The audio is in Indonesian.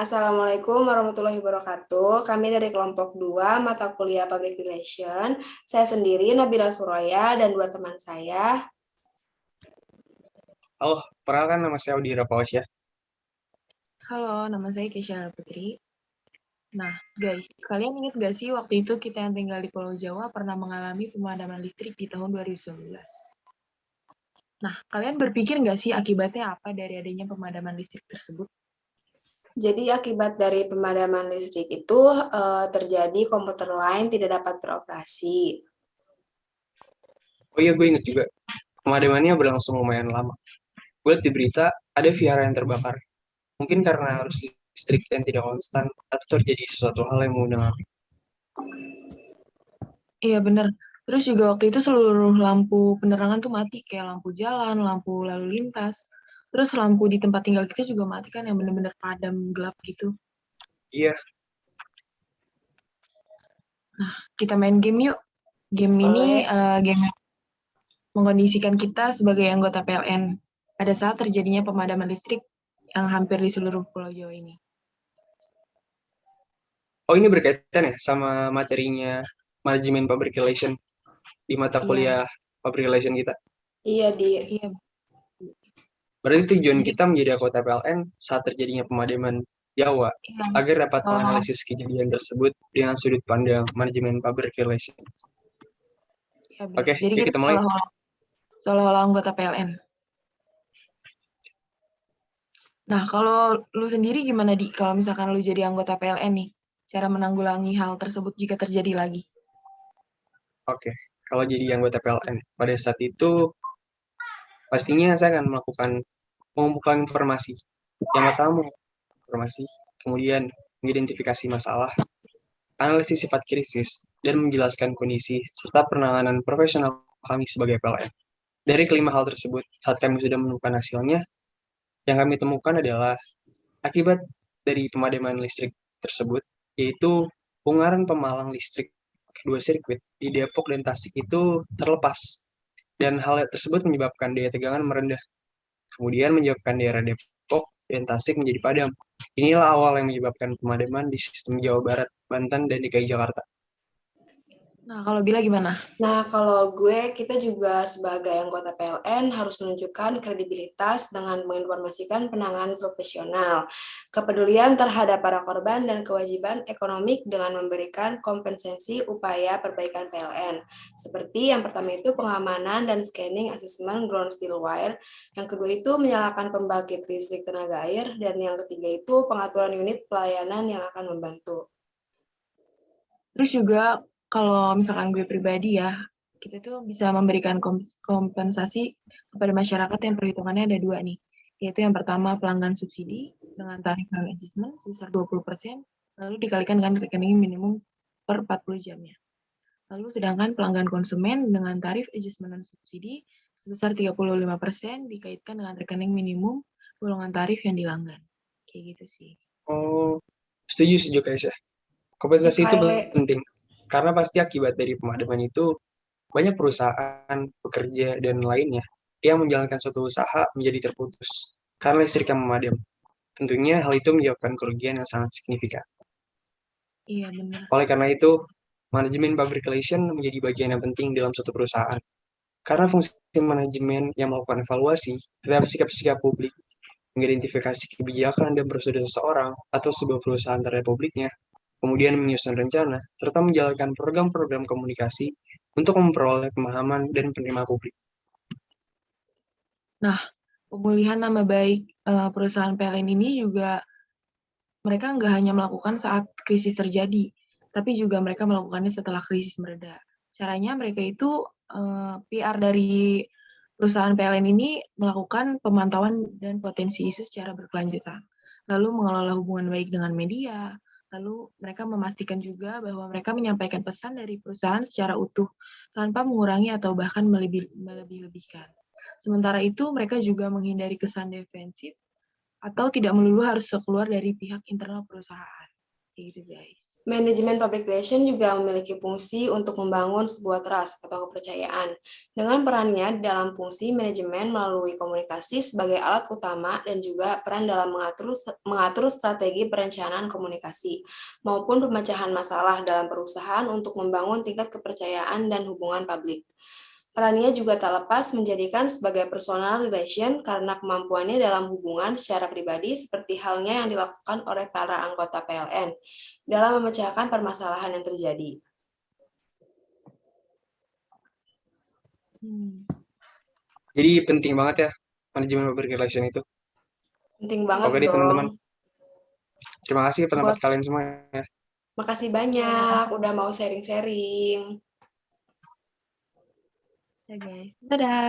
Assalamualaikum warahmatullahi wabarakatuh. Kami dari kelompok 2 mata kuliah Public Relation. Saya sendiri Nabila Suraya dan dua teman saya. Oh, perkenalkan nama saya Audi Rapawas ya. Halo, nama saya Kesha Putri. Nah, guys, kalian ingat gak sih waktu itu kita yang tinggal di Pulau Jawa pernah mengalami pemadaman listrik di tahun 2019? Nah, kalian berpikir gak sih akibatnya apa dari adanya pemadaman listrik tersebut? Jadi akibat dari pemadaman listrik itu terjadi komputer lain tidak dapat beroperasi. Oh iya, gue inget juga. Pemadamannya berlangsung lumayan lama. Gue liat di berita, ada vihara yang terbakar. Mungkin karena arus listrik yang tidak konstan, atau terjadi sesuatu hal yang mengundang api. Iya, bener. Terus juga waktu itu seluruh lampu penerangan tuh mati, kayak lampu jalan, lampu lalu lintas. Terus lampu di tempat tinggal kita juga mati kan, yang bener-bener padam, gelap gitu. Iya, Nah, kita main game yuk. Game ini Oleh game mengkondisikan kita sebagai anggota PLN pada saat terjadinya pemadaman listrik yang hampir di seluruh Pulau Jawa ini. oh ini berkaitan ya sama materinya manajemen public relation di mata Iya, kuliah public relation kita. iya di iya. Berarti tujuan Jadi, kita menjadi anggota PLN saat terjadinya pemadaman Jawa, iya, agar dapat seolah-olah, menganalisis kejadian tersebut dengan sudut pandang manajemen public relation. ya benar. Oke, Jadi yuk kita kita mulai. seolah-olah anggota PLN. Nah, kalau lu sendiri gimana, Di? Kalau misalkan lu jadi anggota PLN nih, cara menanggulangi hal tersebut jika terjadi lagi? Oke, kalau jadi anggota PLN, pada saat itu pastinya saya akan melakukan pengumpulan informasi. Yang pertama, informasi, kemudian mengidentifikasi masalah, analisis sifat krisis, dan menjelaskan kondisi serta penanganan profesional kami sebagai PLN. Dari kelima hal tersebut, saat kami sudah menemukan hasilnya, yang kami temukan adalah akibat dari pemadaman listrik tersebut, yaitu pengarahan pemalang listrik kedua sirkuit di Depok dan Tasik itu terlepas. Dan hal tersebut menyebabkan daya tegangan merendah. Kemudian menyebabkan daerah Depok dan Tasik menjadi padam. Inilah awal yang menyebabkan pemadaman di sistem Jawa Barat, Banten, dan DKI Jakarta. Nah, kalau Bila gimana? Nah, kalau kita juga sebagai anggota PLN harus menunjukkan kredibilitas dengan menginformasikan penanganan profesional, kepedulian terhadap para korban, dan kewajiban ekonomik dengan memberikan kompensasi upaya perbaikan PLN. Seperti yang pertama itu pengamanan dan scanning asesmen ground steel wire, yang kedua itu menyalakan pembangkit listrik tenaga air, dan yang ketiga itu pengaturan unit pelayanan yang akan membantu. Terus juga kalau misalkan gue pribadi ya, kita tuh bisa memberikan kompensasi kepada masyarakat yang perhitungannya ada dua nih. Yaitu yang pertama pelanggan subsidi dengan tarif non-adjustment sebesar 20%, lalu dikalikan dengan rekening minimum per 40 jamnya. Lalu sedangkan pelanggan konsumen dengan tarif adjustment non subsidi sebesar 35% dikaitkan dengan rekening minimum golongan tarif yang dilanggan. Kayak gitu sih. Oh, setuju guys ya. Ya, Kompensasi itu kayak penting. Karena pasti akibat dari pemadaman itu banyak perusahaan, pekerja, dan lainnya yang menjalankan suatu usaha menjadi terputus karena listrik yang memadam. Tentunya hal itu menyebabkan kerugian yang sangat signifikan. Iya benar. Oleh karena itu, manajemen public relation menjadi bagian yang penting dalam suatu perusahaan. Karena fungsi manajemen yang melakukan evaluasi terhadap sikap-sikap publik, mengidentifikasi kebijakan dan prosedur seseorang atau sebuah perusahaan terhadap publiknya, kemudian menyusun rencana, serta menjalankan program-program komunikasi untuk memperoleh pemahaman dan penerima publik. Nah, pemulihan nama baik perusahaan PLN ini juga mereka nggak hanya melakukan saat krisis terjadi, tapi juga mereka melakukannya setelah krisis mereda. Caranya mereka itu PR dari perusahaan PLN ini melakukan pemantauan dan potensi isu secara berkelanjutan. Lalu mengelola hubungan baik dengan media, lalu mereka memastikan juga bahwa mereka menyampaikan pesan dari perusahaan secara utuh tanpa mengurangi atau bahkan melebih-lebihkan. Sementara itu, mereka juga menghindari kesan defensif atau tidak melulu harus keluar dari pihak internal perusahaan. Kayak gitu guys. Manajemen public relation juga memiliki fungsi untuk membangun sebuah trust atau kepercayaan. Dengan perannya dalam fungsi manajemen melalui komunikasi sebagai alat utama dan juga peran dalam mengatur strategi perencanaan komunikasi maupun pemecahan masalah dalam perusahaan untuk membangun tingkat kepercayaan dan hubungan publik. Perannya juga tak lepas menjadikan sebagai personal relation karena kemampuannya dalam hubungan secara pribadi seperti halnya yang dilakukan oleh para anggota PLN dalam memecahkan permasalahan yang terjadi. Jadi penting banget ya manajemen public relation itu. Penting banget Oke deh teman-teman. dong. Terima kasih pendapat kalian semua ya. Makasih banyak udah mau sharing-sharing. Ya guys. Dadah.